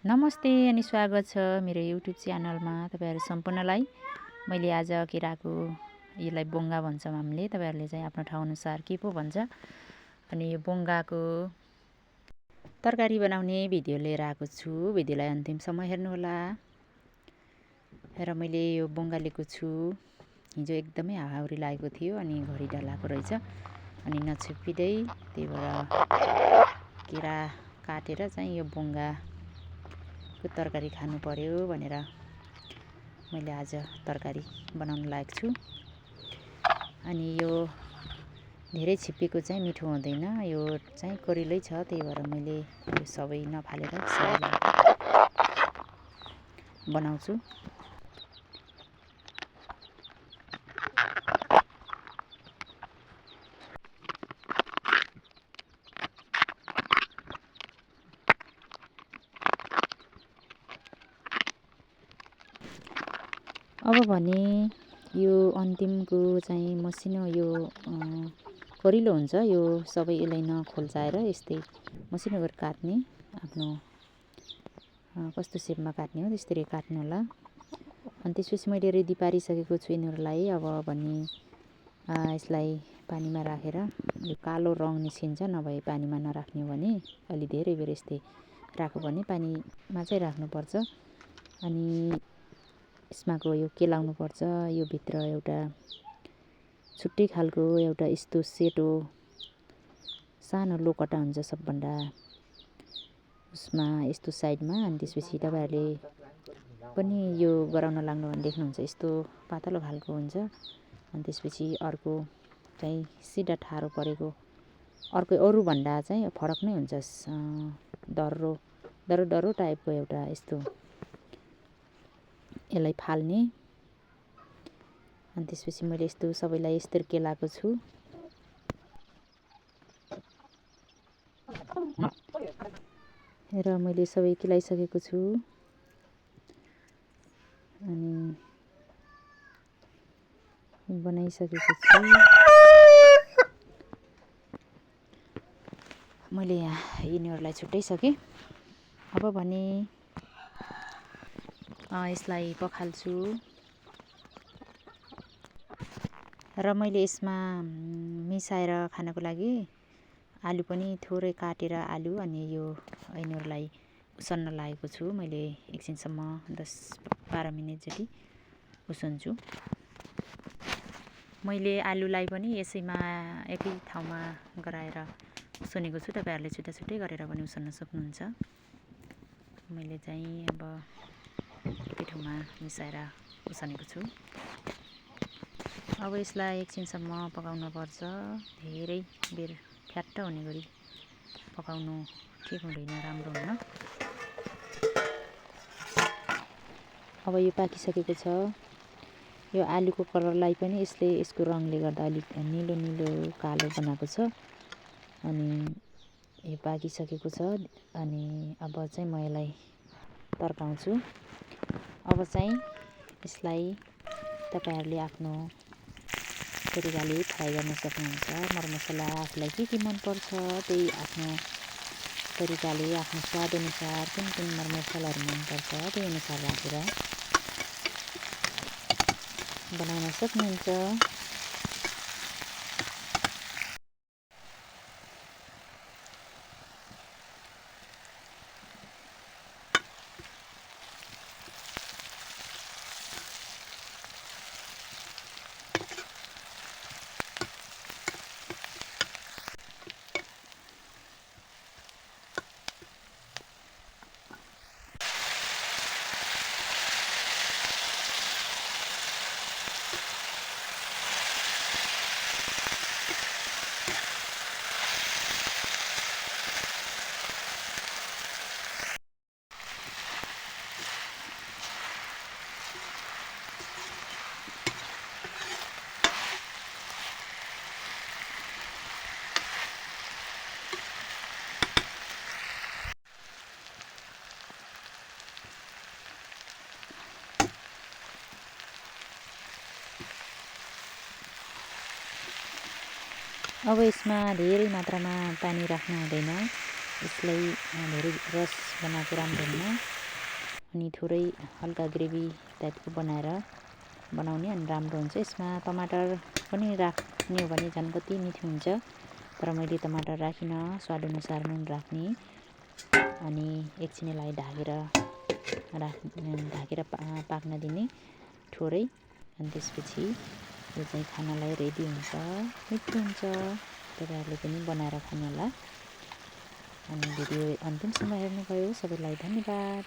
नमस्ते अनि स्वागत छ मेरो युट्युब च्यानलमा। तपाईहरु सम्पूर्णलाई मैले आज केराको यसलाई बोंगा भन्छौं हामीले, तपाईहरुले चाहिँ आफ्नो ठाउँ अनुसार के पो भन्छ। अनि यो बोंगाको तरकारी बनाउने भिडियो लिएर आएको छु। भिडियोलाई अन्तिमसम्म हेर्नु होला। र मैले यो बोंगा लिएको छु। हिजो एकदमै हावाहुरी लागेको थियो अनि घडी डलाएको रहेछ अनि नछुप्पिदै त्यही भएर केरा काटेर चाहिँ यो बोंगा को तरकारी खानु पर्यो भनेर मैले आज तरकारी बनाउन लागेको छु। अनि यो धेरै छिप्पिएको चाहिँ मिठो हुँदैन, यो चाहिँ करिलै छ, त्यही भएर मैले यो सबै नफालेर सबैलाई बनाउँछु। अब भने यो अन्तिमको चाहिँ मसिनो यो करिलो हुन्छ, यो सबै यसलाई नखोल्चाएर यस्तै मसिनो गरेर काट्ने, आफ्नो कस्तो सेपमा काट्ने हो त्यसरी काट्नु होला। अनि त्यसपछि मैले रेडी पारिसकेको छु यिनीहरूलाई। अब भने यसलाई पानीमा राखेर यो कालो रङ निस्किन्छ, नभए पानीमा नराख्ने हो भने अलि धेरै बेर यस्तै राख्यो भने पानीमा चाहिँ राख्नुपर्छ। अनि यसमाको यो केलाउनु पर्छ। यो भित्र एउटा छुट्टै खालको एउटा यस्तो सेतो सानो लोकटा हुन्छ सबभन्दा उसमा यस्तो साइडमा। अनि त्यसपछि तपाईहरुले पनि यो गराउन लाग्नु भने देख्नुहुन्छ, यस्तो पातलो खालको हुन्छ। अनि त्यसपछि अर्को चाहिँ सिधा ठाडो परेको, अर्को अरु भन्दा चाहिँ फरक नै हुन्छ, डरो टाइपको एउटा यस्तो यसलाई फाल्ने। अनि त्यसपछि मैले यस्तो सबैलाई यस्तरी केलाएको छु। र मैले सबै केलाइसकेको छु। अनि बनाइसकेको छु। मैले यहाँ यिनीहरूलाई छुट्याइसकेँ। अब भने यसलाई पखाल्छु। र मैले यसमा मिसाएर खानको लागि आलु पनि थोरै काटेर आलु अनि यो यिनीहरूलाई उसन्न लागेको छु। मैले एकछिनसम्म 10-12 मिनेट जति उसन्छु। मैले आलुलाई पनि यसैमा एकै ठाउँमा गराएर उसनेको छु। तपाईहरुले छुट्टै गरेर पनि उसन्न सक्नुहुन्छ। मैले चाहिँ अब एकै ठाउँमा मिसाएर उसनेको छु। अब यसलाई एकछिनसम्म पकाउन पर्छ। धेरै बेर फ्याट्ट हुने गरी पकाउनु ठिक हुँदैन, राम्रो हुन्न। अब यो पाकिसकेको छ। यो आलुको कलरलाई पनि यसको रङले गर्दा अलिक निलो निलो कालो बनाएको छ। अनि यो पाकिसकेको छ। अनि अब चाहिँ म यसलाई तर्काउँछु। अब चाहिँ यसलाई तपाईहरुले आफ्नो तरिकाले फ्राई गर्न सक्नुहुन्छ। मरमसला आफूलाई के मन पर्छ त्यही आफ्नो तरिकाले आफ्नो स्वाद अनुसार कुन मरमसलाहरु मन पर्छ त्यही अनुसार राखेर बनाउन सक्नुहुन्छ। अब यसमा धेरै मात्रामा पानी राख्नु हुँदैन। यसलाई धेरै रस बनाएको राम्रो हुन्न, अनि थोरै हल्का ग्रेभी टाइपको बनाउने अनि राम्रो हुन्छ। यसमा टमाटर पनि राख्ने हो भने झन् कति मिठो हुन्छ, तर मैले टमाटर राखिनँ, स्वादअनुसार नुन राख्ने अनि एकछिन यसलाई ढाकेर पाक्न दिने थोरै, अनि त्यसपछि यो चाहिँ खानालाई रेडी हुन्छ, मिठो हुन्छ। तपाईँहरूले पनि बनाएर खानुहोला। अनि भिडियो अन्तिमसम्म हेर्नुभयो सबैलाई धन्यवाद।